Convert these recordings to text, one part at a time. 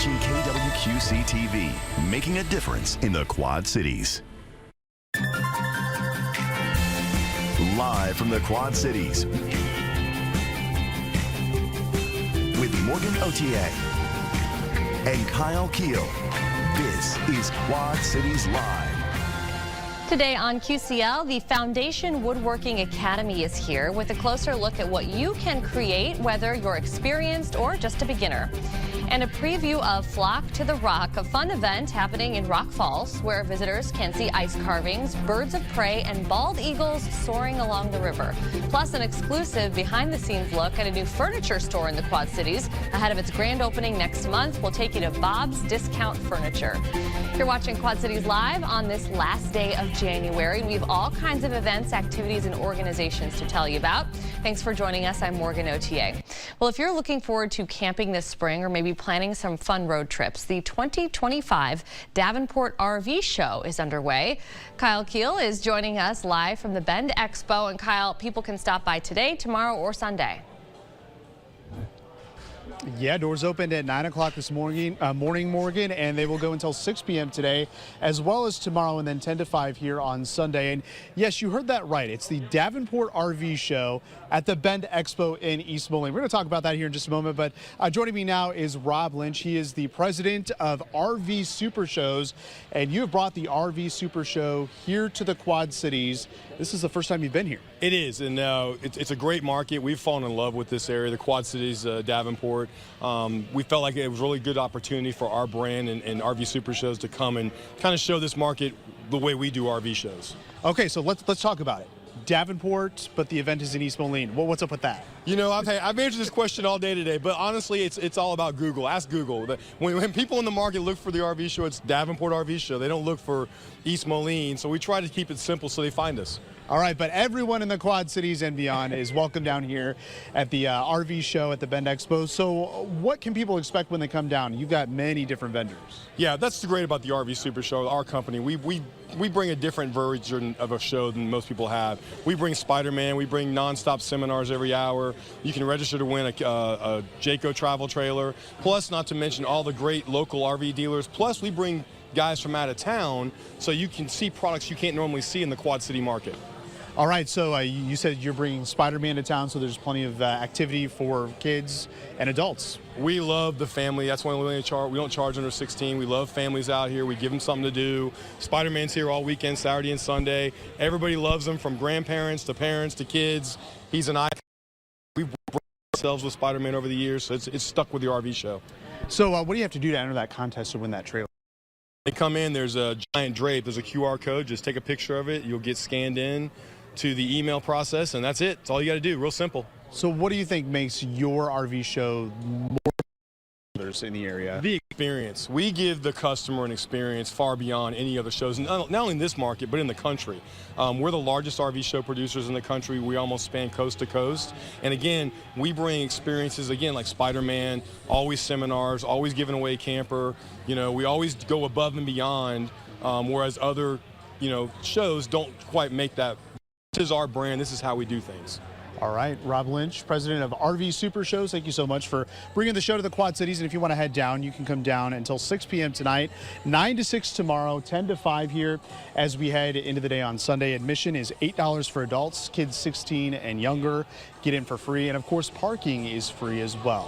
watching KWQC TV, making a difference in the Quad Cities. Live from the Quad Cities, with Morgan Otier and Kyle Keel, this is Quad Cities Live. Today on QCL, the Foundation Woodworking Academy is here with a closer look at what you can create, whether you're experienced or just a beginner. And a preview of Flock to the Rock, a fun event happening in Rock Falls, where visitors can see ice carvings, birds of prey, and bald eagles soaring along the river. Plus, an exclusive behind-the-scenes look at a new furniture store in the Quad Cities ahead of its grand opening next month. We'll take you to Bob's Discount Furniture. You're watching Quad Cities Live on this last day of January. We have all kinds of events, activities, and organizations to tell you about. Thanks for joining us. I'm Morgan Otier. Well, if you're looking forward to camping this spring or maybe planning some fun road trips, the 2025 Davenport RV Show is underway. Kyle Keel is joining us live from the Bend Expo. And Kyle, people can stop by today, tomorrow, or Sunday. Yeah, doors opened at 9 o'clock this morning, Morgan, and they will go until 6 p.m. today, as well as tomorrow, and then 10 to 5 here on Sunday. And yes, you heard that right. It's the Davenport RV Show at the Bend Expo in East Moline. We're going to talk about that here in just a moment, but joining me now is Rob Lynch. He is the president of RV Super Shows, and you have brought the RV Super Show here to the Quad Cities. This is the first time you've been here. It is, and it's a great market. We've fallen in love with this area, the Quad Cities, Davenport. We felt like it was a really good opportunity for our brand and RV Super Shows to come and kind of show this market the way we do RV shows. Okay, so let's talk about it. Davenport, but the event is in East Moline. What's up with that? You know, I've answered this question all day today, but honestly, it's all about Google. Ask Google. When people in the market look for the RV show, it's Davenport RV Show. They don't look for East Moline, so we try to keep it simple so they find us. All right, but everyone in the Quad Cities and beyond is welcome down here at the RV show at the Bend Expo. So what can people expect when they come down? You've got many different vendors. Yeah, that's the great about the RV Super Show, our company. We bring a different version of a show than most people have. We bring Spider-Man, we bring nonstop seminars every hour. You can register to win a Jayco travel trailer, plus not to mention all the great local RV dealers. Plus we bring guys from out of town so you can see products you can't normally see in the Quad City market. All right, so you said you're bringing Spider-Man to town, so there's plenty of activity for kids and adults. We love the family. That's why we don't charge under 16. We love families out here. We give them something to do. Spider-Man's here all weekend, Saturday and Sunday. Everybody loves him, from grandparents to parents to kids. He's an icon. We've brought ourselves with Spider-Man over the years, so it's stuck with the RV show. So what do you have to do to enter that contest to win that trailer? They come in, there's a giant drape, there's a QR code. Just take a picture of it. You'll get scanned in to the email process, and that's it. That's all you got to do. Real simple. So what do you think makes your RV show more in the area? The experience. We give the customer an experience far beyond any other shows, not only in this market, but in the country. We're the largest RV show producers in the country. We almost span coast to coast. And again, we bring experiences, again, like Spider-Man, always seminars, always giving away camper. You know, we always go above and beyond, whereas other, shows don't quite make that. This is our brand. This is how we do things. All right, Rob Lynch, president of RV Super Shows, thank you so much for bringing the show to the Quad Cities. And if you want to head down, you can come down until 6 p.m. tonight, 9 to 6 tomorrow, 10 to 5 here as we head into the day on Sunday. Admission is $8 for adults, kids 16 and younger get in for free. And of course, parking is free as well.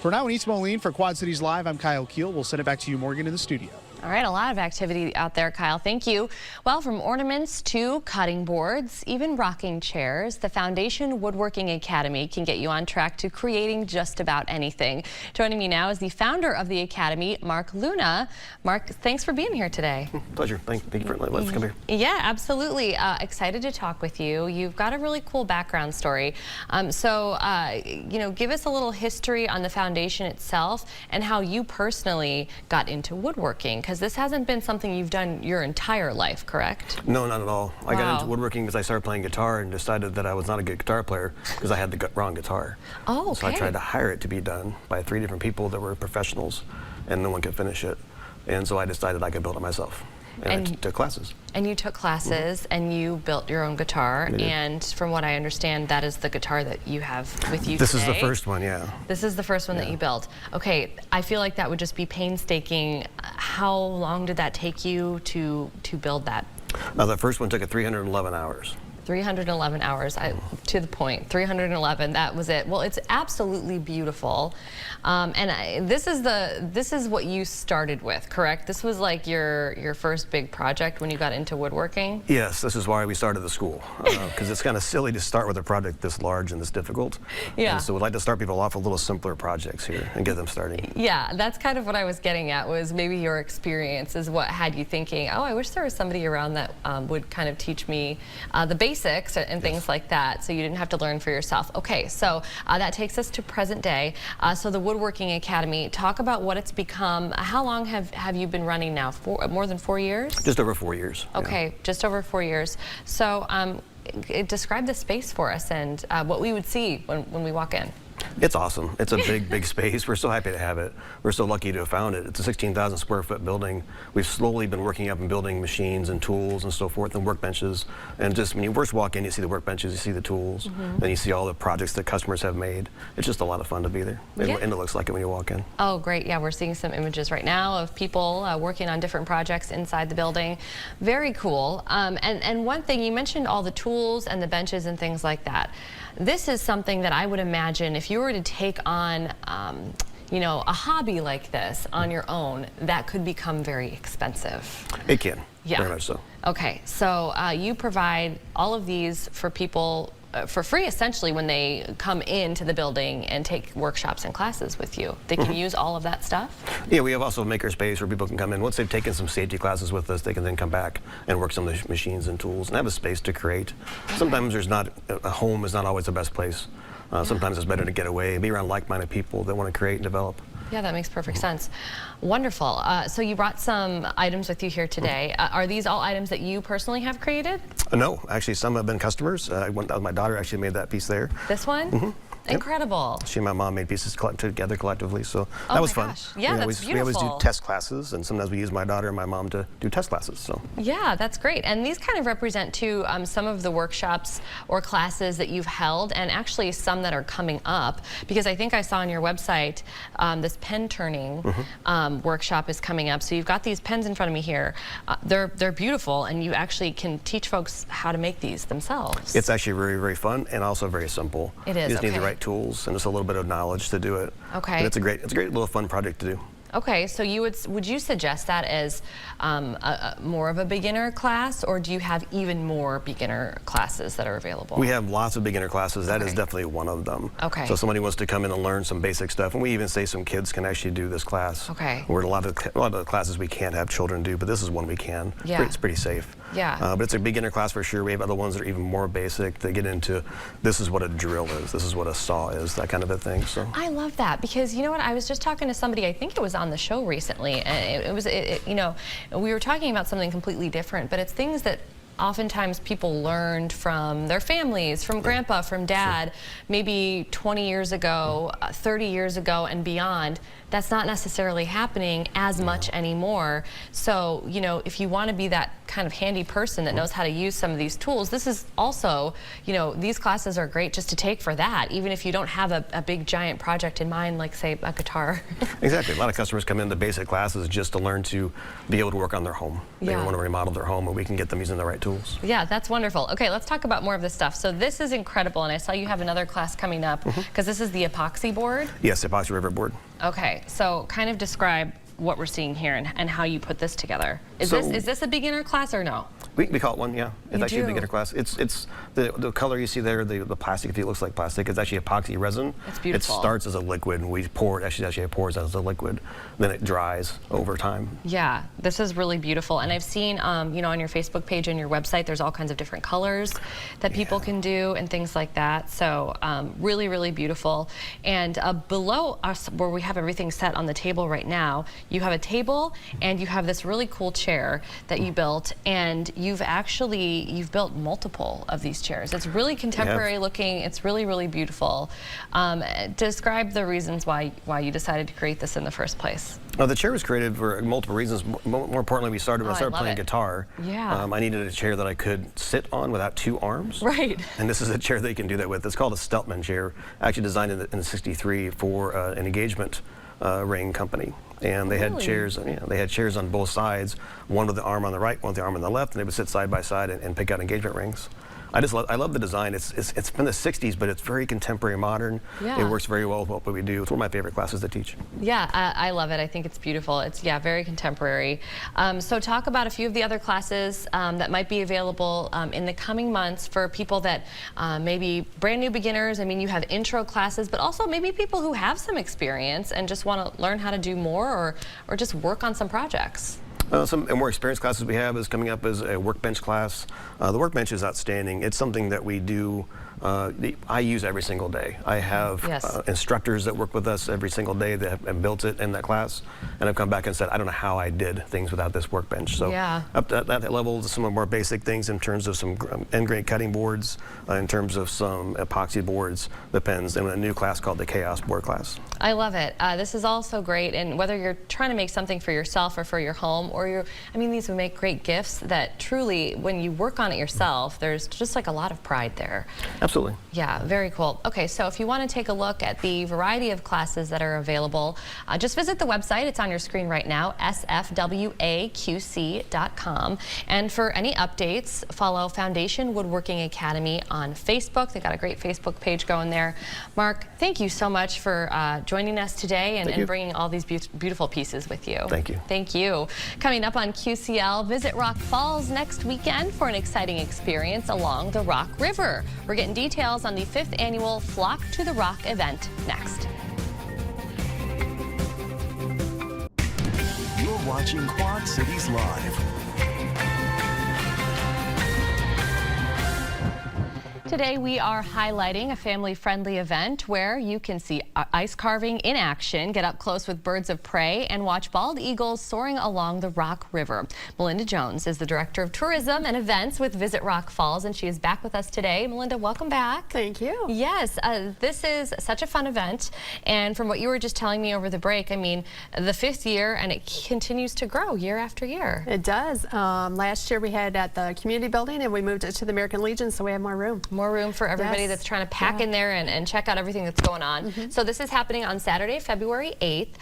For now in East Moline, for Quad Cities Live, I'm Kyle Keel. We'll send it back to you, Morgan, in the studio. All right, a lot of activity out there, Kyle. Thank you. Well, from ornaments to cutting boards, even rocking chairs, the Foundation Woodworking Academy can get you on track to creating just about anything. Joining me now is the founder of the Academy, Mark Luna. Mark, thanks for being here today. Pleasure. Thank you for letting us come here. Yeah, absolutely. Excited to talk with you. You've got a really cool background story. Give us a little history on the foundation itself and how you personally got into woodworking, because this hasn't been something you've done your entire life, correct? No, not at all. Wow. I got into woodworking because I started playing guitar and decided that I was not a good guitar player because I had the wrong guitar. Oh, okay. So I tried to hire it to be done by 3 different people that were professionals, and no one could finish it. And so I decided I could build it myself. and I took classes. And you took classes and you built your own guitar. And from what I understand, that is the guitar that you have with you This today. is the first one, yeah. This is the first one that you built. Okay, I feel like that would just be painstaking. How long did that take you to build that? The first one took 311 hours. 311 hours, to the point, 311, that was it. Well, it's absolutely beautiful. This is what you started with, correct? This was like your first big project when you got into woodworking? Yes, this is why we started the school, because it's kind of silly to start with a project this large and this difficult. Yeah. And so we'd like to start people off with little simpler projects here and get them starting. Yeah, that's kind of what I was getting at, was maybe your experience is what had you thinking, oh, I wish there was somebody around that would kind of teach me the basics and things like that, so you didn't have to learn for yourself. Okay, so that takes us to present day. So the Woodworking Academy, talk about what it's become. How long have you been running now? More than 4 years? Just over 4 years. Okay, yeah. Just over 4 years. So describe the space for us and what we would see when we walk in. It's awesome. It's a big, big space. We're so happy to have it. We're so lucky to have found it. It's a 16,000 square foot building. We've slowly been working up and building machines and tools and so forth and workbenches. And just when you first walk in, you see the workbenches, you see the tools, then you see all the projects that customers have made. It's just a lot of fun to be there. Yeah. And it looks like it when you walk in. Oh, great. Yeah, we're seeing some images right now of people working on different projects inside the building. Very cool. And one thing, you mentioned all the tools and the benches and things like that. This is something that I would imagine if you were to take on you know, a hobby like this on your own, that could become very expensive. It can, Yeah. very much so. Okay, so you provide all of these for people for free, essentially, when they come into the building and take workshops and classes with you. They can use all of that stuff? Yeah, we have also a maker space where people can come in. Once they've taken some safety classes with us, they can then come back and work some of the machines and tools and have a space to create. Sometimes there's not, a home is not always the best place. Sometimes it's better to get away and be around like-minded people that want to create and develop. Yeah, that makes perfect sense. Wonderful. So you brought some items with you here today. Are these all items that you personally have created? No, actually some have been customers. My daughter actually made that piece there. This one? Incredible. She and my mom made pieces together collectively, so that was fun. Gosh. Yeah, that's we always do beautiful. test classes, and sometimes we use my daughter and my mom to do test classes. So. Yeah, that's great. And these kind of represent, too, some of the workshops or classes that you've held, and actually some that are coming up, because I think I saw on your website this pen turning workshop is coming up. So you've got these pens in front of me here. They're beautiful, and you actually can teach folks how to make these themselves. It's actually very, very fun and also very simple. It is, You just need the okay. right tools and just a little bit of knowledge to do it. Okay. But it's a great little fun project to do. Okay, so would you suggest that as more of a beginner class, or do you have even more beginner classes that are available? We have lots of beginner classes. That is Okay. definitely one of them. Okay. So somebody wants to come in and learn some basic stuff, and we even say some kids can actually do this class. Okay. Where a lot of the classes we can't have children do, but this is one we can. Yeah. It's pretty safe. Yeah. But it's a beginner class for sure. We have other ones that are even more basic. They get into this is what a drill is, this is what a saw is, that kind of a thing. So. I love that, because you know what, I was just talking to somebody, I think it was on the show recently, and you know, we were talking about something completely different, but it's things that oftentimes people learned from their families, from grandpa, from dad, maybe 20 years ago, 30 years ago and beyond. That's not necessarily happening as much anymore. So, you know, if you want to be that kind of handy person that knows how to use some of these tools, this is also, you know, these classes are great just to take for that, even if you don't have a big giant project in mind, like say a guitar. Exactly. A lot of customers come into basic classes just to learn to be able to work on their home. They Yeah. want to remodel their home, and we can get them using the right tools. Yeah, that's wonderful. Okay, let's talk about more of this stuff. So this is incredible, and I saw you have another class coming up, because this is the epoxy board. Yes, epoxy rivet board. Okay, so kind of describe what we're seeing here and how you put this together. Is So- this a beginner class or no? We call it one, yeah. It's You actually do? a beginner class. It's the color you see there, the plastic, if it looks like plastic, it's actually epoxy resin. It's beautiful. It starts as a liquid, and we pour it, actually it pours as a liquid, then it dries over time. Yeah, this is really beautiful. And I've seen, you know, on your Facebook page and your website, there's all kinds of different colors that people can do and things like that. So really, really beautiful. And below us, where we have everything set on the table right now, you have a table and you have this really cool chair that you built, and you've built multiple of these chairs. It's really contemporary looking. It's really, really beautiful. Describe the reasons why you decided to create this in the first place. Well, the chair was created for multiple reasons. More importantly, when I started playing guitar. Yeah. I needed a chair that I could sit on without 2 arms. Right. And this is a chair that you can do that with. It's called a Steltman chair, actually designed in '63 for an engagement ring company. And they had chairs. They had chairs on both sides, one with the arm on the right, one with the arm on the left, and they would sit side by side and pick out engagement rings. I love the design. It's from the '60s, but it's very contemporary, modern. Yeah. It works very well with what we do. It's one of my favorite classes to teach. Yeah, I love it. I think it's beautiful. It's very contemporary. So talk about a few of the other classes that might be available in the coming months for people that maybe brand new beginners. I mean, you have intro classes, but also maybe people who have some experience and just want to learn how to do more or just work on some projects. Some more experienced classes we have is coming up as a workbench class. The workbench is outstanding. It's something that we do, I use every single day. I have instructors that work with us every single day that have built it in that class, and I've come back and said, I don't know how I did things without this workbench. So up to that level, some of the more basic things in terms of some end grain cutting boards, in terms of some epoxy boards, the pens, and a new class called the Chaos board class. I love it. This is also great, and whether you're trying to make something for yourself or for your home, or these would make great gifts that truly, when you work on it yourself, there's just like a lot of pride there. Absolutely. Yeah, very cool. Okay, so if you want to take a look at the variety of classes that are available, just visit the website. It's on your screen right now, sfwaqc.com. And for any updates, follow Foundation Woodworking Academy on Facebook. They got a great Facebook page going there. Mark, thank you so much for joining us today and bringing all these beautiful pieces with you. Thank you. Thank you. Coming up on QCL, visit Rock Falls next weekend for an exciting experience along the Rock River. We're getting details on the 5th annual Flock to the Rock event next. You're watching Quad Cities Live. Today we are highlighting a family-friendly event where you can see ice carving in action, get up close with birds of prey, and watch bald eagles soaring along the Rock River. Melinda Jones is the Director of Tourism and Events with Visit Rock Falls, and she is back with us today. Melinda, welcome back. Thank you. Yes, this is such a fun event, and from what you were just telling me over the break, I mean, the 5th year, and it continues to grow year after year. It does. Last year we had at the community building, and we moved it to the American Legion, so we have more room. More room for everybody that's trying to pack in there and check out everything that's going on. So this is happening on Saturday, February 8th,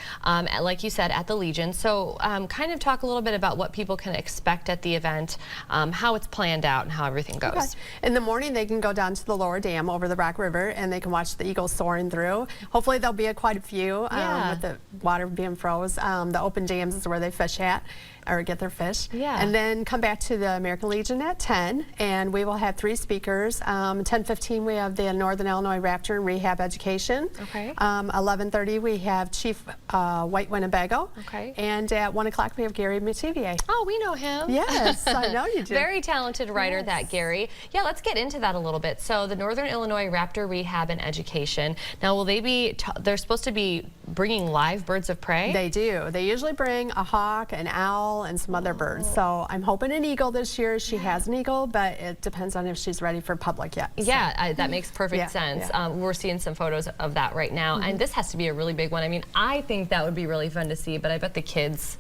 like you said, at the Legion. So kind of talk a little bit about what people can expect at the event, how it's planned out and how everything goes. Okay. In the morning they can go down to the lower dam over the Rock River and they can watch the eagles soaring through. Hopefully there'll be quite a few with the water being froze. The open dams is where they fish at or get their fish. And then come back to the American Legion at 10, and we will have 3 speakers. 10:15 we have the Northern Illinois Raptor and Rehab Education. 11:30 we have Chief White Winnebago. And at 1 o'clock we have Gary Mativier. Oh, we know him. Yes, I know you do. Very talented writer, that Gary. Yeah, let's get into that a little bit. So the Northern Illinois Raptor Rehab and Education. Now, will they be, they're supposed to be bringing live birds of prey? They do. They usually bring a hawk, an owl, and some other birds. So I'm hoping an eagle this year. She has an eagle, but it depends on if she's ready for public yet. So. Yeah, that makes perfect sense. We're seeing some photos of that right now, and this has to be a really big one. I mean, I think that would be really fun to see, but I bet the kids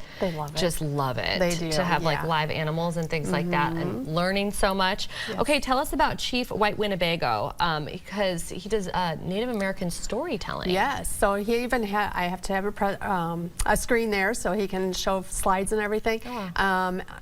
just love it. They do. To have like live animals and things like that, and learning so much. Okay, tell us about Chief White Winnebago, because he does Native American storytelling. Yes, so he even I have to have a screen there so he can show slides and everything.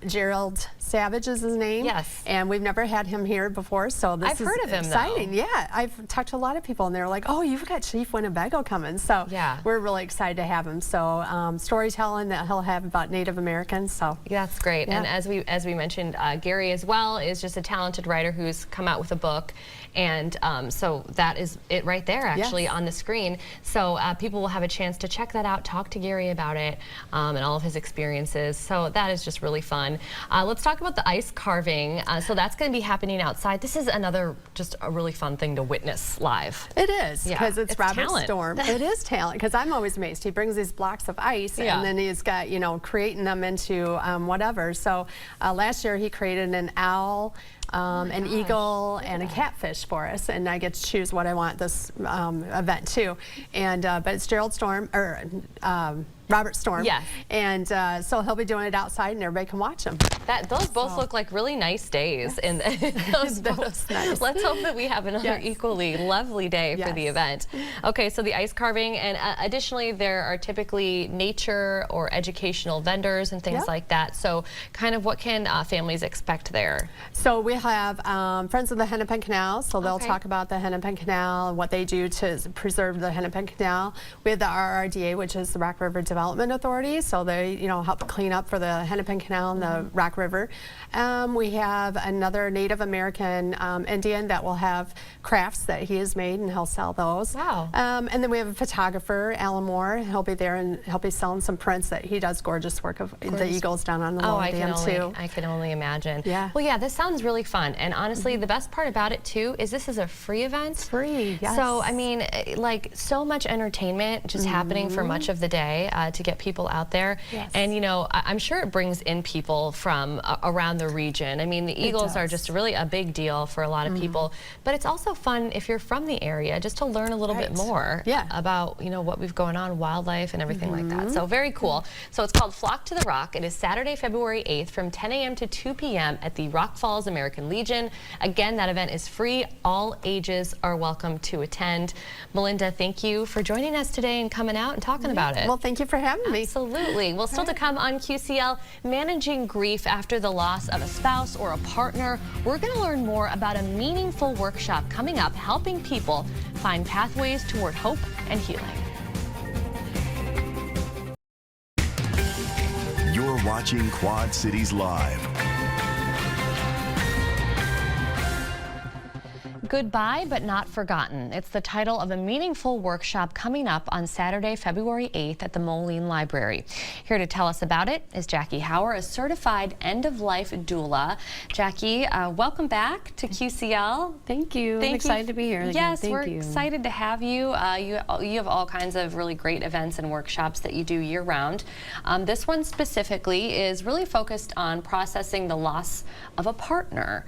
Gerald Savage is his name. Yes. And we've never had him here before, so this I've is heard of him, exciting. though. Yeah, I've talked to a lot of people and they're like, oh, you've got Chief Winnebago coming. So we're really excited to have him. So storytelling that he'll have about Native Americans. So that's great. And as we mentioned, Gary as well is just a talented writer who's come out with a book. And so that is it right there, actually, on the screen. So people will have a chance to check that out, talk to Gary about it, and all of his experiences. So that is just really fun. Let's talk talk about the ice carving. So that's going to be happening outside. This is another just a really fun thing to witness live. It is, because it's Robert talent. Storm. It is talent, because I'm always amazed. He brings these blocks of ice, and then he's got, you know, creating them into whatever. So last year he created an owl, an eagle, and a catfish for us, and I get to choose what I want this event too. And but it's Gerald Storm, or Robert Storm. Yes. And so he'll be doing it outside, and everybody can watch him. Those both look like really nice days in those photos. Nice. Let's hope that we have another equally lovely day for the event. Okay, so the ice carving, and additionally there are typically nature or educational vendors and things like that. So kind of what can families expect there? So we have Friends of the Hennepin Canal, so they'll talk about the Hennepin Canal and what they do to preserve the Hennepin Canal. We have the RRDA, which is the Rock River Development Authority, so they, you know, help clean up for the Hennepin Canal and the Rock River. We have another Native American Indian that will have crafts that he has made, and he'll sell those. Wow. And then we have a photographer, Alan Moore. He'll be there, and he'll be selling some prints that he does gorgeous work of the eagles down on the Lower Dam too. I can only imagine. Yeah. Well, yeah, this sounds really fun, and honestly, the best part about it too is this is a free event. It's free. Yes. So I mean, like so much entertainment just happening for much of the day to get people out there. Yes. And you know, I'm sure it brings in people from around the region. I mean, the Eagles are just really a big deal for a lot of people, but it's also fun if you're from the area just to learn a little bit more about, you know, what we've going on, wildlife and everything like that. So very cool. So it's called Flock to the Rock. It is Saturday, February 8th from 10 a.m. to 2 p.m. at the Rock Falls American Legion. Again, that event is free. All ages are welcome to attend. Melinda, thank you for joining us today and coming out and talking about it. Well, thank you for having me. Absolutely. Well, still to come on QCL, managing grief after the loss of a spouse or a partner. We're going to learn more about a meaningful workshop coming up, helping people find pathways toward hope and healing. You're watching Quad Cities Live. Goodbye but Not Forgotten. It's the title of a meaningful workshop coming up on Saturday, February 8th at the Moline Library. Here to tell us about it is Jackie Hauer, a certified end-of-life doula. Jackie, welcome back to QCL. Thank you. I'm excited to be here again. Yes, Thank we're you. excited to have you. You have all kinds of really great events and workshops that you do year-round. This one specifically is really focused on processing the loss of a partner.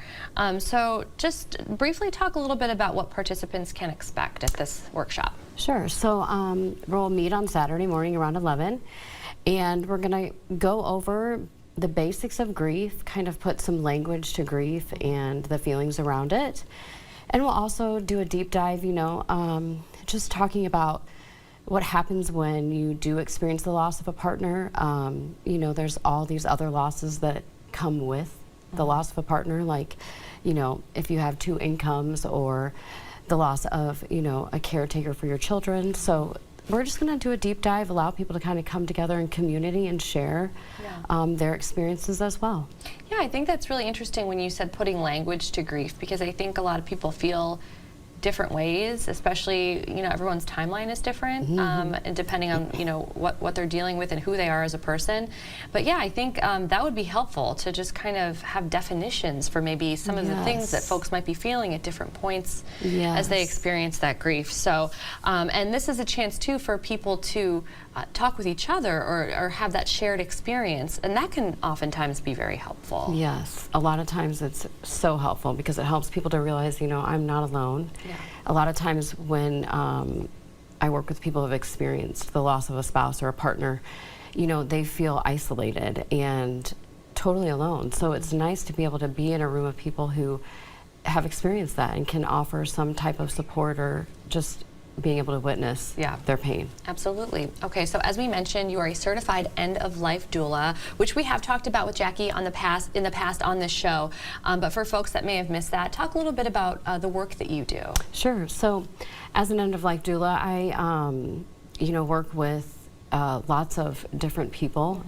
So just briefly talk a little bit about what participants can expect at this workshop. Sure. So we'll meet on Saturday morning around 11, and we're going to go over the basics of grief, kind of put some language to grief and the feelings around it. And we'll also do a deep dive, you know, just talking about what happens when you do experience the loss of a partner. You know, there's all these other losses that come with the loss of a partner, like, you know, if you have two incomes, or the loss of, you know, a caretaker for your children. So we're just going to do a deep dive, allow people to kind of come together in community and share their experiences as well. Yeah, I think that's really interesting when you said putting language to grief, because I think a lot of people feel different ways, especially, you know, everyone's timeline is different, and depending on, you know, what they're dealing with and who they are as a person. But yeah, I think that would be helpful to just kind of have definitions for maybe some of the things that folks might be feeling at different points as they experience that grief. So, and this is a chance too for people to talk with each other or have that shared experience, and that can oftentimes be very helpful. Yes, a lot of times it's so helpful because it helps people to realize, you know, I'm not alone. Yeah. A lot of times when I work with people who have experienced the loss of a spouse or a partner, you know, they feel isolated and totally alone. So it's nice to be able to be in a room of people who have experienced that and can offer some type of support or just being able to witness their pain. Absolutely. Okay, so as we mentioned, you are a certified end-of-life doula, which we have talked about with Jackie in the past on this show. But for folks that may have missed that, talk a little bit about the work that you do. Sure. So, as an end-of-life doula, I, you know, work with lots of different people.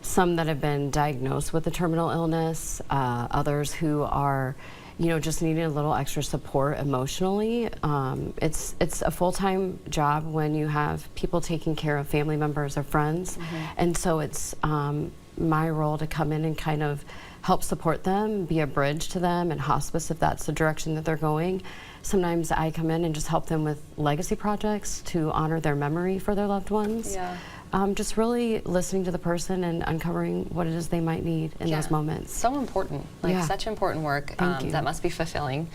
Some that have been diagnosed with a terminal illness, others who are, you know, just needing a little extra support emotionally. It's a full-time job when you have people taking care of family members or friends, and so it's my role to come in and kind of help support them, be a bridge to them, and hospice if that's the direction that they're going. Sometimes I come in and just help them with legacy projects to honor their memory for their loved ones. Yeah. Just really listening to the person and uncovering what it is they might need in those moments. So important, like such important work. Thank you. That must be fulfilling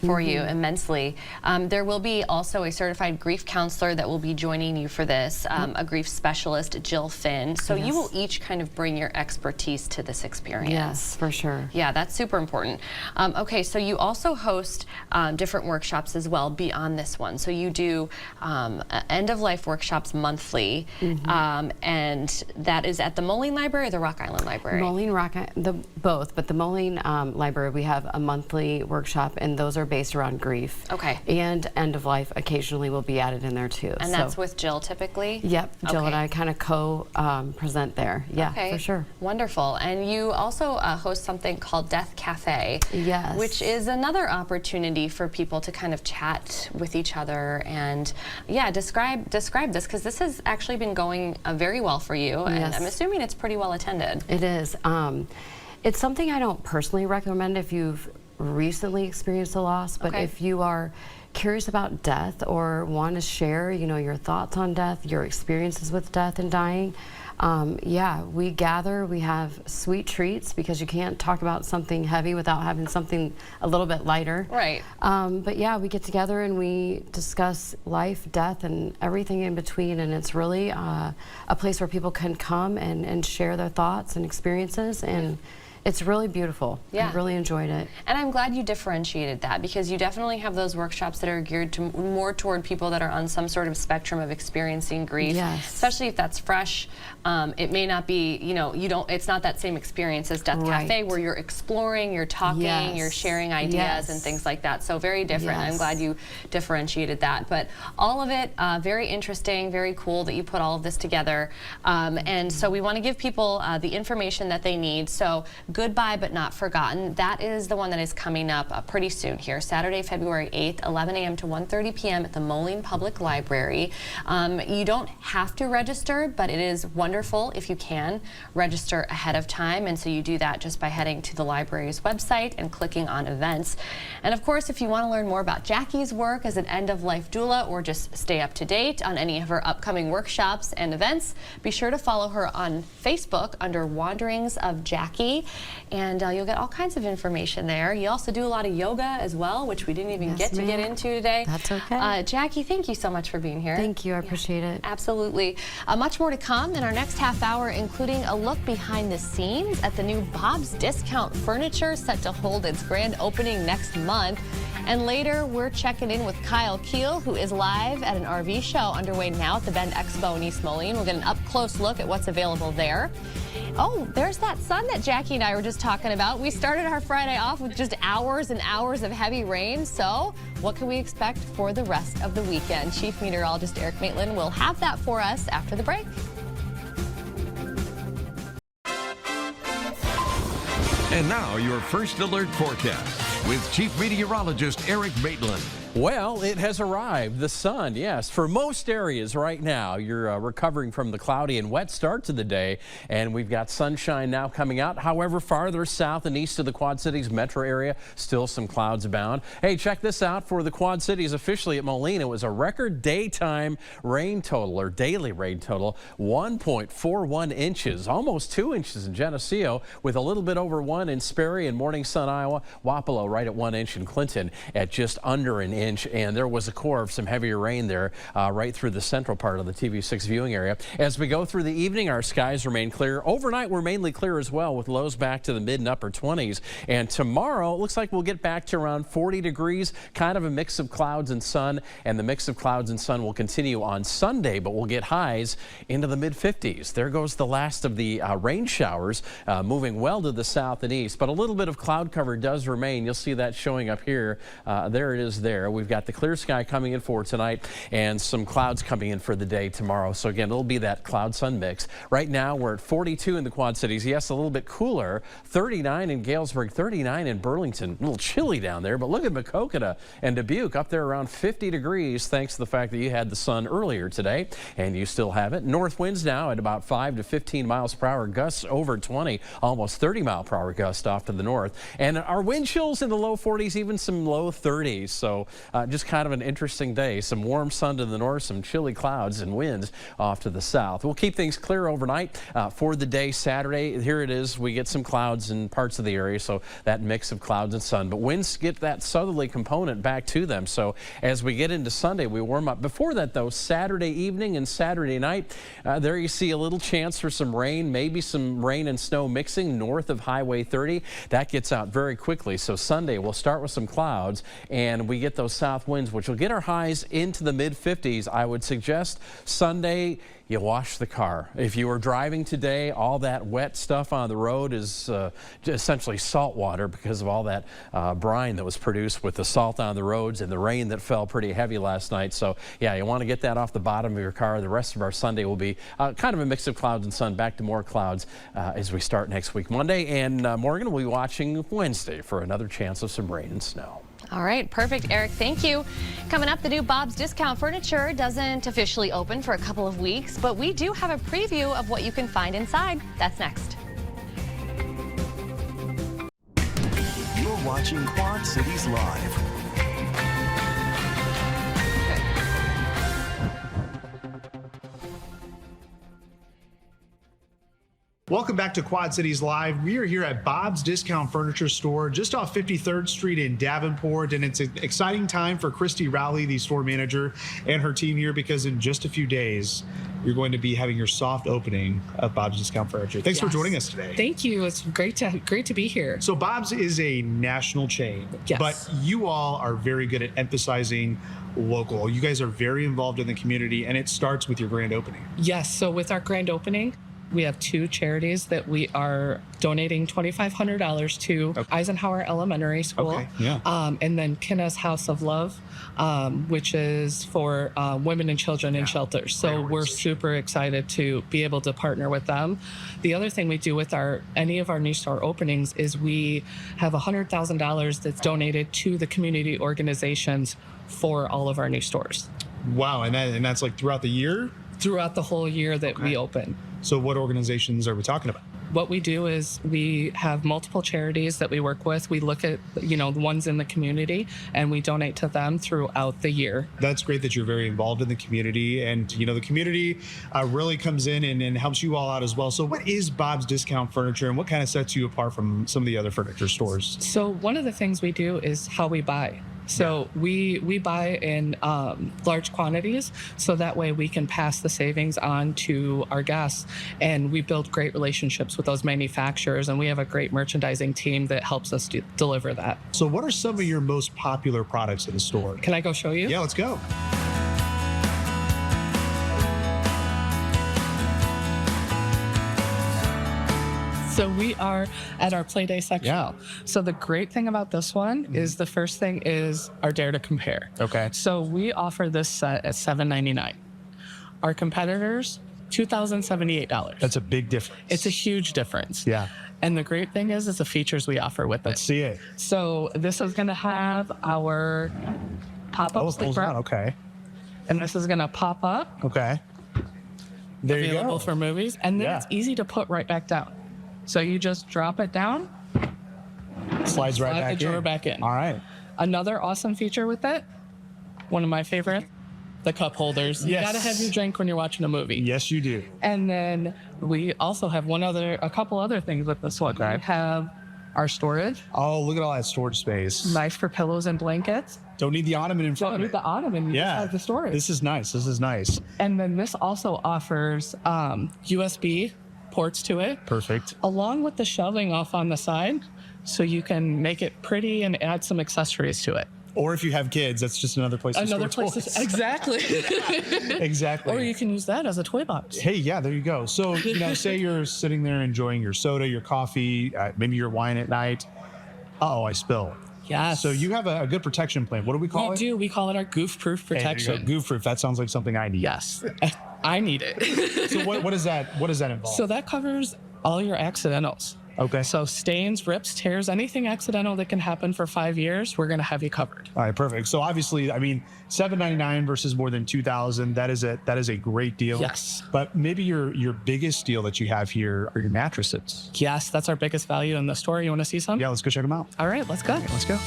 for you immensely. There will be also a certified grief counselor that will be joining you for this, a grief specialist, Jill Finn. So you will each kind of bring your expertise to this experience. Yes, for sure. Yeah, that's super important. Okay, so you also host different workshops as well beyond this one. So you do end-of-life workshops monthly. And that is at the Moline Library or the Rock Island Library? Moline, both, but the Moline Library, we have a monthly workshop, and those are based around grief. Okay. And end of life occasionally will be added in there too. And that's with Jill typically? Yep, Jill and I kind of co-present there. Yeah, okay. For sure. Wonderful. And you also host something called Death Cafe. Yes. Which is another opportunity for people to kind of chat with each other and, yeah, describe this, because this has actually been going very well for you, and I'm assuming it's pretty well attended. It is. It's something I don't personally recommend if you've recently experienced a loss, but if you are curious about death or want to share, you know, your thoughts on death, your experiences with death and dying, yeah, we gather, we have sweet treats because you can't talk about something heavy without having something a little bit lighter. Right. But yeah, we get together and we discuss life, death, and everything in between, and it's really a place where people can come and share their thoughts and experiences, and it's really beautiful. Yeah. I really enjoyed it. And I'm glad you differentiated that, because you definitely have those workshops that are geared to more toward people that are on some sort of spectrum of experiencing grief. Yes. Especially if that's fresh. It may not be, you know, it's not that same experience as Death Cafe where you're exploring, you're talking, you're sharing ideas and things like that. So very different. I'm glad you differentiated that. But all of it, very interesting, very cool that you put all of this together. And so we want to give people the information that they need. So Goodbye But Not Forgotten, that is the one that is coming up pretty soon here, Saturday, February 8th, 11 a.m. to 1:30 p.m. at the Moline Public Library. You don't have to register, but it is wonderful if you can register ahead of time, and so you do that just by heading to the library's website and clicking on events. And of course, if you want to learn more about Jackie's work as an end-of-life doula or just stay up to date on any of her upcoming workshops and events, be sure to follow her on Facebook under Wanderings of Jackie. And you'll get all kinds of information there. You also do a lot of yoga as well, which we didn't even get to get into today. That's okay. Jackie, thank you so much for being here. Thank you. I appreciate it. Absolutely. Much more to come in our next half hour, including a look behind the scenes at the new Bob's Discount Furniture set to hold its grand opening next month. And later, we're checking in with Kyle Keel, who is live at an RV show underway now at the Bend Expo in East Moline. We'll get an up-close look at what's available there. Oh, there's that sun that Jackie and I were just talking about. We started our Friday off with just hours and hours of heavy rain. So what can we expect for the rest of the weekend? Chief Meteorologist Eric Maitland will have that for us after the break. And now your first alert forecast with Chief Meteorologist Eric Maitland. Well, it has arrived. The sun, yes. For most areas right now, you're recovering from the cloudy and wet start to the day, and we've got sunshine now coming out. However, farther south and east of the Quad Cities metro area, still some clouds abound. Hey, check this out for the Quad Cities officially at Moline. It was a record daytime rain total, or daily rain total, 1.41 inches, almost 2 inches in Geneseo, with a little bit over 1 in Sperry and Morning Sun, Iowa. Wapello right at 1 inch, and Clinton at just under an inch. And there was a core of some heavier rain there right through the central part of the TV6 viewing area. As we go through the evening, our skies remain clear. Overnight, we're mainly clear as well, with lows back to the mid and upper 20s. And tomorrow, it looks like we'll get back to around 40 degrees, kind of a mix of clouds and sun. And the mix of clouds and sun will continue on Sunday, but we'll get highs into the mid 50s. There goes the last of the rain showers, moving well to the south and east. But a little bit of cloud cover does remain. You'll see that showing up here. There it is there. We've got the clear sky coming in for tonight and some clouds coming in for the day tomorrow. So again, it'll be that cloud-sun mix. Right now, we're at 42 in the Quad Cities. Yes, a little bit cooler. 39 in Galesburg, 39 in Burlington. A little chilly down there, but look at Maquoketa and Dubuque up there around 50 degrees thanks to the fact that you had the sun earlier today, and you still have it. North winds now at about 5 to 15 miles per hour, gusts over 20, almost 30 mile per hour gusts off to the north. And our wind chills in the low 40s, even some low 30s. So just kind of an interesting day. Some warm sun to the north, some chilly clouds and winds off to the south. We'll keep things clear overnight for the day Saturday. Here it is. We get some clouds in parts of the area, so that mix of clouds and sun. But winds get that southerly component back to them. So as we get into Sunday, we warm up. Before that, though, Saturday evening and Saturday night, there you see a little chance for some rain, maybe some rain and snow mixing north of Highway 30. That gets out very quickly. So Sunday, we'll start with some clouds, and we get those south winds, which will get our highs into the mid-50s. I would suggest Sunday, you wash the car. If you were driving today, all that wet stuff on the road is essentially salt water because of all that brine that was produced with the salt on the roads and the rain that fell pretty heavy last night. So yeah, you want to get that off the bottom of your car. The rest of our Sunday will be kind of a mix of clouds and sun, back to more clouds as we start next week Monday. And Morgan will be watching Wednesday for another chance of some rain and snow. All right, perfect, Eric. Thank you. Coming up, the new Bob's Discount Furniture doesn't officially open for a couple of weeks, but we do have a preview of what you can find inside. That's next. You're watching Quad Cities Live. Welcome back to Quad Cities Live. We are here at Bob's Discount Furniture Store just off 53rd Street in Davenport, and it's an exciting time for Christy Rowley, the store manager, and her team here, because in just a few days, you're going to be having your soft opening of Bob's Discount Furniture. Thanks for joining us today. Thank you. It's great to be here. So Bob's is a national chain, yes, but you all are very good at emphasizing local. You guys are very involved in the community, and it starts with your grand opening. Yes. So with our grand opening, we have two charities that we are donating $2,500 to. Okay. Eisenhower Elementary School, okay, yeah. And then Kenna's House of Love, which is for women and children in shelters. So we're super excited to be able to partner with them. The other thing we do with any of our new store openings is we have $100,000 that's donated to the community organizations for all of our new stores. Wow, and that's like throughout the year? Throughout the whole year that we open. So what organizations are we talking about? What we do is we have multiple charities that we work with. We look at, the ones in the community, and we donate to them throughout the year. That's great that you're very involved in the community, and the community really comes in and helps you all out as well. So what is Bob's Discount Furniture, and what kind of sets you apart from some of the other furniture stores? So one of the things we do is how we buy. So we buy in large quantities, so that way we can pass the savings on to our guests, and we build great relationships with those manufacturers, and we have a great merchandising team that helps us deliver that. So what are some of your most popular products in the store? Can I go show you? Yeah, let's go. So we are at our Play Day section. Yeah. So the great thing about this one is the first thing is our Dare to Compare. Okay. So we offer this set at $7.99. Our competitors, $2,078. That's a big difference. It's a huge difference. Yeah. And the great thing is the features we offer with it. Let's see it. So this is going to have our pop-up sleeper. Okay. And this is going to pop up. Okay. There you go. Available for movies. And then it's easy to put right back down. So you just drop it down. Slides right back in. The drawer back in. All right. Another awesome feature with it, one of my favorites, the cup holders. Yes. You gotta have your drink when you're watching a movie. Yes, you do. And then we also have a couple other things with this one. Okay. We have our storage. Oh, look at all that storage space. Nice for pillows and blankets. Don't need the ottoman in front of it. Don't need the ottoman. You just have the storage. This is nice. This is nice. And then this also offers USB ports to it. Perfect. Along with the shelving off on the side, so you can make it pretty and add some accessories to it. Or if you have kids, that's just another place to store toys. Exactly. Exactly. Or you can use that as a toy box. Hey, yeah, there you go. So, say you're sitting there enjoying your soda, your coffee, maybe your wine at night. Uh-oh, I spilled. Yes. So you have a good protection plan. What do we call We it? do. We call it our goof-proof protection. Goof-proof. That sounds like something I need. Yes. I need it. So what does that involve? So that covers all your accidentals. Okay. So stains, rips, tears, anything accidental that can happen for 5 years, we're going to have you covered. All right, perfect. So obviously, I mean, $7.99 versus more than $2,000. That is a great deal. Yes. But maybe your biggest deal that you have here are your mattresses. Yes, that's our biggest value in the store. You want to see some? Yeah, let's go check them out. All right, let's go. Let's go.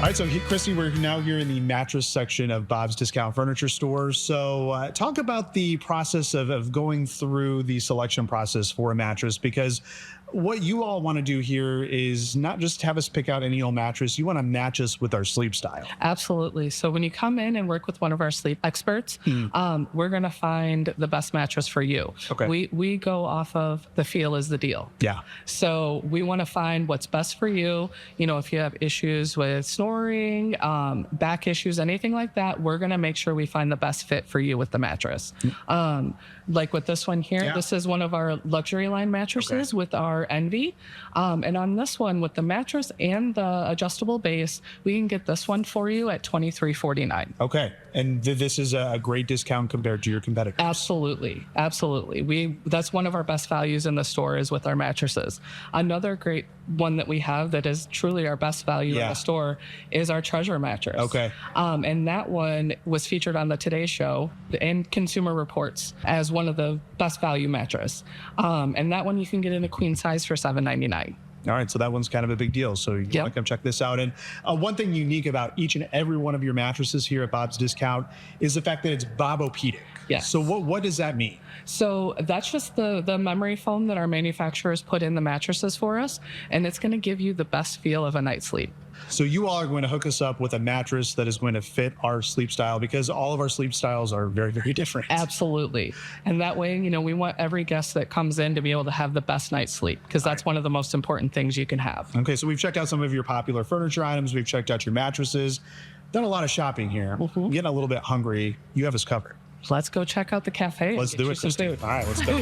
All right, so Christy, we're now here in the mattress section of Bob's Discount Furniture Store. So talk about the process of going through the selection process for a mattress, because what you all want to do here is not just have us pick out any old mattress. You want to match us with our sleep style. Absolutely. So when you come in and work with one of our sleep experts, we're going to find the best mattress for you. Okay. We go off of the feel is the deal. Yeah. So we want to find what's best for you. You know, if you have issues with snoring, back issues, anything like that, we're going to make sure we find the best fit for you with the mattress. Like with this one here, this is one of our luxury line mattresses with our Envy. And on this one, with the mattress and the adjustable base, we can get this one for you at $23.49. Okay. And this is a great discount compared to your competitors. Absolutely. Absolutely. That's one of our best values in the store is with our mattresses. Another great one that we have that is truly our best value in the store is our Treasure mattress. Okay. And that one was featured on the Today Show and Consumer Reports as one of the best value mattress. And that one you can get in a queen size for $7.99. All right, so that one's kind of a big deal. So you want to come check this out. And one thing unique about each and every one of your mattresses here at Bob's Discount is the fact that it's Bobopedic. Yes. So what does that mean? So that's just the memory foam that our manufacturers put in the mattresses for us, and it's going to give you the best feel of a night's sleep. So you all are going to hook us up with a mattress that is going to fit our sleep style, because all of our sleep styles are very, very different. Absolutely. And that way, you know, we want every guest that comes in to be able to have the best night's sleep, because that's one of the most important things you can have. Okay, so we've checked out some of your popular furniture items. We've checked out your mattresses. Done a lot of shopping here. I'm getting a little bit hungry. You have us covered. Let's go check out the cafe. Let's do it. Some food. All right, let's go.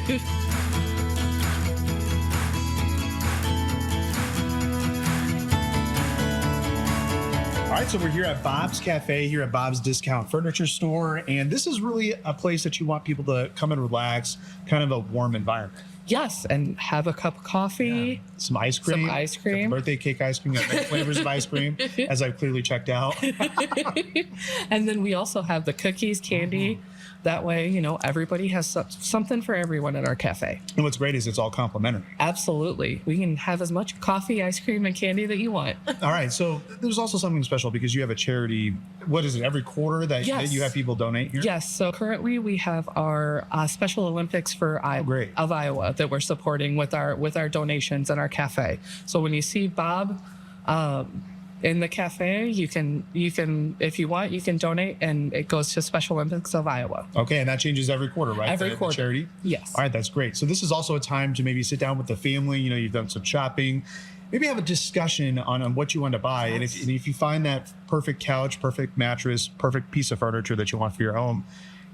All right, so we're here at Bob's Cafe, here at Bob's Discount Furniture Store, and this is really a place that you want people to come and relax, kind of a warm environment. Yes, and have a cup of coffee. Some ice cream. Some ice cream. Got the birthday cake ice cream. Got flavors of ice cream, as I've clearly checked out. And then we also have the cookies, candy. That way, you know, everybody has something for everyone at our cafe. And what's great is it's all complimentary. Absolutely. We can have as much coffee, ice cream, and candy that you want. All right. So there's also something special because you have a charity. What is it, every quarter that you have people donate here? Yes. So currently we have our Special Olympics for of Iowa that we're supporting with our donations in our cafe. So when you see Bob in the cafe, you can, if you want, you can donate, and it goes to Special Olympics of Iowa. Okay, and that changes every quarter, right? Every quarter. The charity? Yes. All right, that's great. So this is also a time to maybe sit down with the family. You know, you've done some shopping. Maybe have a discussion on what you want to buy. And if you find that perfect couch, perfect mattress, perfect piece of furniture that you want for your home,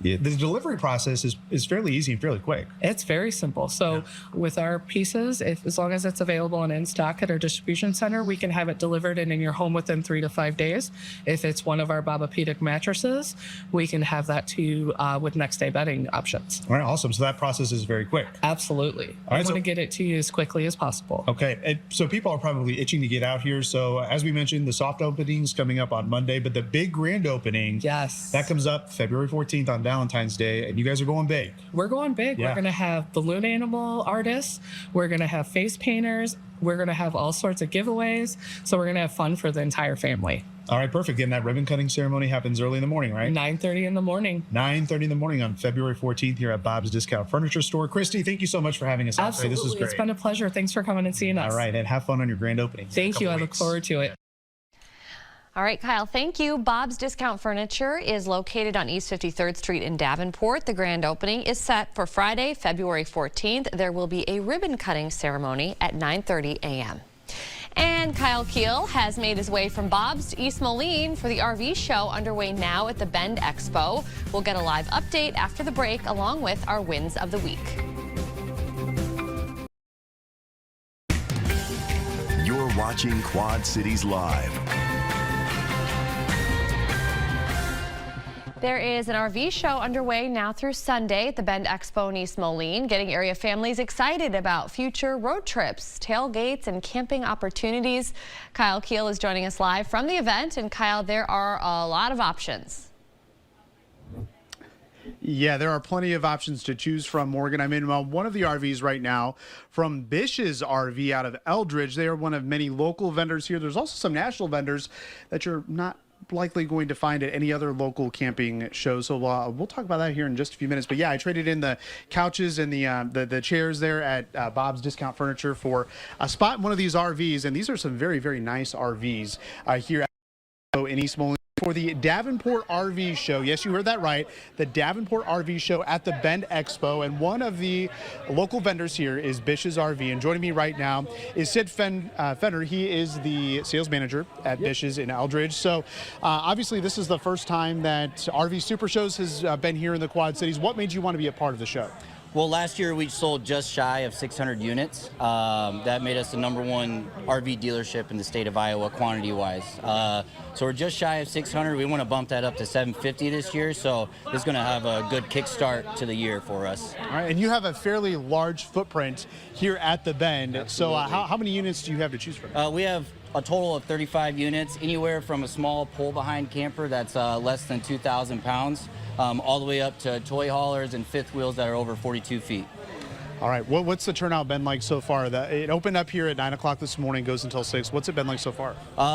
the delivery process is fairly easy and fairly quick. It's very simple. So with our pieces, as long as it's available and in stock at our distribution center, we can have it delivered and in your home within 3 to 5 days. If it's one of our Bobopedic mattresses, we can have that to you with next day bedding options. All right, awesome. So that process is very quick. Absolutely. I want to get it to you as quickly as possible. Okay, and so people are probably itching to get out here. So as we mentioned, the soft opening is coming up on Monday, but the big grand opening, that comes up February 14th on Valentine's Day, and you guys are going big. We're going big. Yeah. We're going to have balloon animal artists. We're going to have face painters. We're going to have all sorts of giveaways. So we're going to have fun for the entire family. All right, perfect. And that ribbon cutting ceremony happens early in the morning, right? 9:30 in the morning. 9:30 in the morning on February 14th here at Bob's Discount Furniture Store. Christy, thank you so much for having us out today. This was great. It's been a pleasure. Thanks for coming and seeing us. All right, and have fun on your grand opening. Thank you. I look forward to it. All right, Kyle, thank you. Bob's Discount Furniture is located on East 53rd Street in Davenport. The grand opening is set for Friday, February 14th. There will be a ribbon cutting ceremony at 9:30 a.m. And Kyle Keel has made his way from Bob's to East Moline for the RV show underway now at the Bend Expo. We'll get a live update after the break along with our wins of the week. You're watching Quad Cities Live. There is an RV show underway now through Sunday at the Bend Expo in East Moline, getting area families excited about future road trips, tailgates, and camping opportunities. Kyle Keel is joining us live from the event. And Kyle, there are a lot of options. Yeah, there are plenty of options to choose from, Morgan. I'm in one of the RVs right now from Bish's RV out of Eldridge. They are one of many local vendors here. There's also some national vendors that you're not likely going to find at any other local camping show. So we'll talk about that here in just a few minutes. But yeah, I traded in the couches and the chairs there at Bob's Discount Furniture for a spot in one of these RVs. And these are some very, very nice RVs here in East Moline for the Davenport RV Show. Yes, you heard that right. The Davenport RV Show at the Bend Expo. And one of the local vendors here is Bish's RV. And joining me right now is Sid Fenner. He is the sales manager at Bish's in Eldridge. So obviously this is the first time that RV Super Shows has been here in the Quad Cities. What made you want to be a part of the show? Well, last year we sold just shy of 600 units. That made us the #1 RV dealership in the state of Iowa, quantity-wise. So we're just shy of 600. We want to bump that up to 750 this year. So it's going to have a good kickstart to the year for us. All right, and you have a fairly large footprint here at the Bend. Absolutely. So how many units do you have to choose from? We have a total of 35 units, anywhere from a small pull-behind camper that's less than 2,000 pounds, all the way up to toy haulers and fifth wheels that are over 42 feet. All right, what's the turnout been like so far? It opened up here at 9 o'clock this morning, goes until 6. What's it been like so far?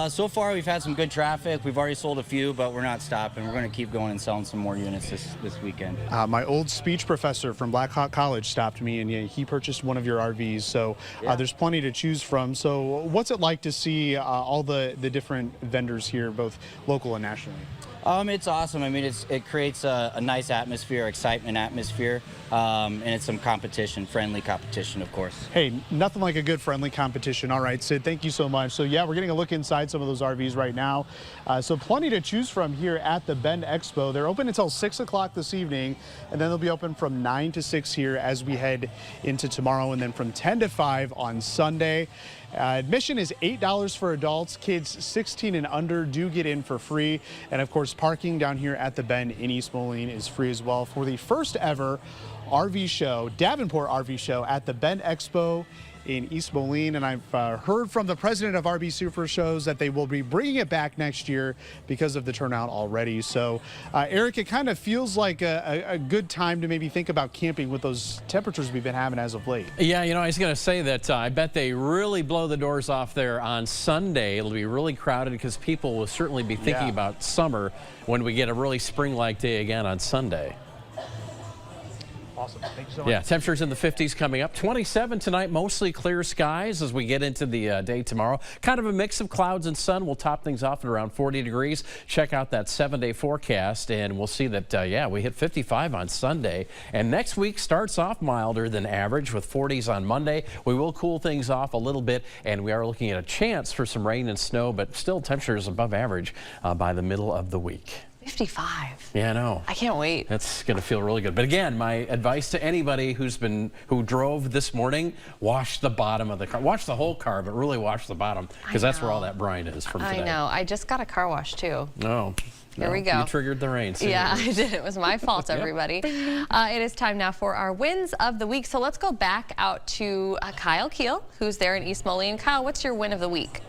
So far, we've had some good traffic. We've already sold a few, but we're not stopping. We're going to keep going and selling some more units this weekend. My old speech professor from Black Hawk College stopped me, and he purchased one of your RVs. So there's plenty to choose from. So what's it like to see all the different vendors here, both local and nationally? It's awesome. I mean, it creates a nice atmosphere, excitement atmosphere, and it's some competition, friendly competition, of course. Hey, nothing like a good friendly competition. All right, Sid, thank you so much. So yeah, we're getting a look inside some of those RVs right now. So plenty to choose from here at the Bend Expo. They're open until 6 o'clock this evening, and then they'll be open from 9 to 6 here as we head into tomorrow, and then from 10 to 5 on Sunday. Admission is $8 for adults. Kids 16 and under do get in for free. And of course, parking down here at the Bend in East Moline is free as well for the first ever RV show, Davenport RV show at the Bend Expo in East Moline. And I've heard from the president of RV Super Shows that they will be bringing it back next year because of the turnout already. So Eric, it kind of feels like a good time to maybe think about camping with those temperatures we've been having as of late. Yeah, I was going to say that I bet they really blow the doors off there on Sunday. It'll be really crowded because people will certainly be thinking about summer when we get a really spring-like day again on Sunday. Awesome. Thank you so much. Yeah, temperatures in the 50s coming up. 27 tonight, mostly clear skies as we get into the day tomorrow. Kind of a mix of clouds and sun. We'll top things off at around 40 degrees. Check out that 7-day forecast, and we'll see that, we hit 55 on Sunday. And next week starts off milder than average with 40s on Monday. We will cool things off a little bit, and we are looking at a chance for some rain and snow, but still temperatures above average by the middle of the week. 55. Yeah, I know. I can't wait. That's going to feel really good. But again, my advice to anybody who drove this morning, wash the bottom of the car. Wash the whole car, but really wash the bottom, because that's where all that brine is from today. I know. I just got a car wash too. Oh. Here we go. You triggered the rain. Yeah, I did. It was my fault, everybody. It is time now for our wins of the week. So let's go back out to Kyle Keel, who's there in East Moline. Kyle, what's your win of the week?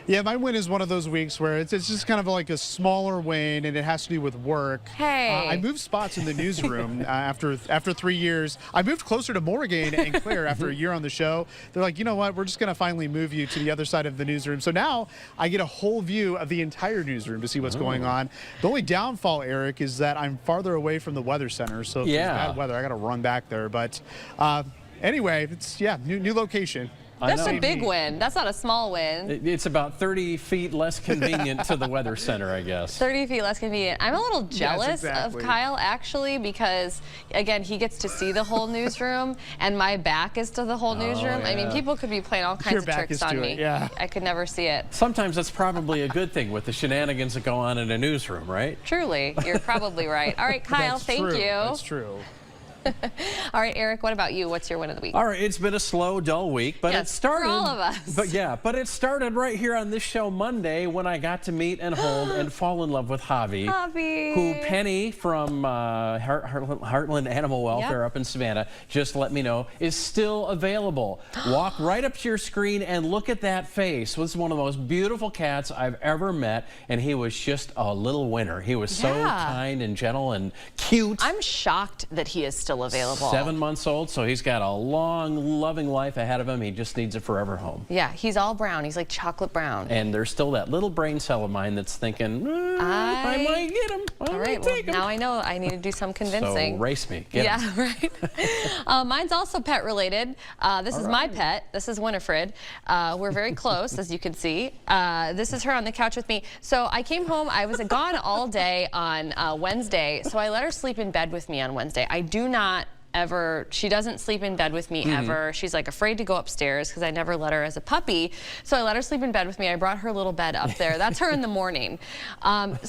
Yeah, my win is one of those weeks where it's just kind of like a smaller win, and it has to do with work. Hey. I moved spots in the newsroom after 3 years. I moved closer to Morgan and Claire after a year on the show. They're like, you know what, we're just going to finally move you to the other side of the newsroom. So now I get a whole view of the entire newsroom to see what's going on. The only downfall, Eric, is that I'm farther away from the weather center. So if there's bad weather, I got to run back there. But anyway, it's, new location. That's a big win. That's not a small win. It's about 30 feet less convenient to the Weather Center, I guess. 30 feet less convenient. I'm a little jealous exactly. of Kyle, actually, because, again, he gets to see the whole newsroom, and my back is to the whole newsroom. I mean, people could be playing all kinds of tricks on me. Yeah. I could never see it. Sometimes that's probably a good thing with the shenanigans that go on in a newsroom, right? Truly. You're probably right. All right, Kyle, thank you. That's true. All right, Eric, what about you? What's your win of the week? All right, it's been a slow, dull week, but Yes, it started. for all of us. But it started right here on this show Monday when I got to meet and hold and fall in love with Javi. Who Penny from Heartland Animal Welfare up in Savannah just let me know is still available. Walk right up to your screen and look at that face. This is one of the most beautiful cats I've ever met, and he was just a little winner. He was so kind and gentle and cute. I'm shocked that he is still available. 7 months old, so he's got a long, loving life ahead of him. He just needs a forever home. Yeah, he's all brown. He's like chocolate brown. And there's still that little brain cell of mine that's thinking, I might get him. All right, well, now I know I need to do some convincing. So race me. Get him. Right. Mine's also pet related. This is my pet. This is Winifred. We're very close, as you can see. This is her on the couch with me. So I came home. I was gone all day on Wednesday, so I let her sleep in bed with me on Wednesday. I do not ever, she doesn't sleep in bed with me ever. She's like afraid to go upstairs because I never let her as a puppy. So I let her sleep in bed with me. I brought her little bed up there. That's her in the morning. But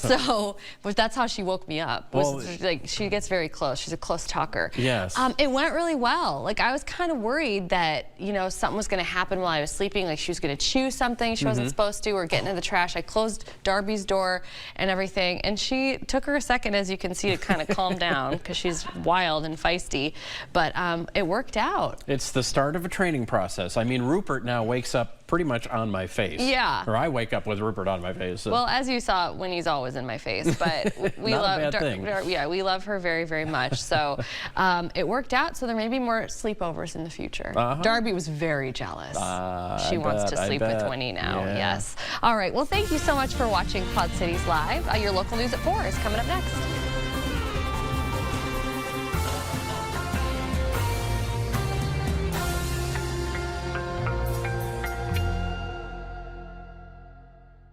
that's how she woke me up. Like, she gets very close. She's a close talker. Yes. It went really well. Like, I was kind of worried that, you know, something was going to happen while I was sleeping. Like, she was going to chew something she wasn't supposed to or get into the trash. I closed Darby's door and everything. And she took her a second, as you can see, to kind of calm down because she's wild and feisty. But it worked out. It's the start of a training process. I mean, Rupert now wakes up pretty much on my face. Yeah. Or I wake up with Rupert on my face. So. Well, as you saw, Winnie's always in my face, but we love we love her very, very much. So it worked out. So there may be more sleepovers in the future. Darby was very jealous. She wants to sleep with Winnie now. Yeah. Yes. All right. Well, thank you so much for watching Quad Cities Live. Your local news at 4 is coming up next.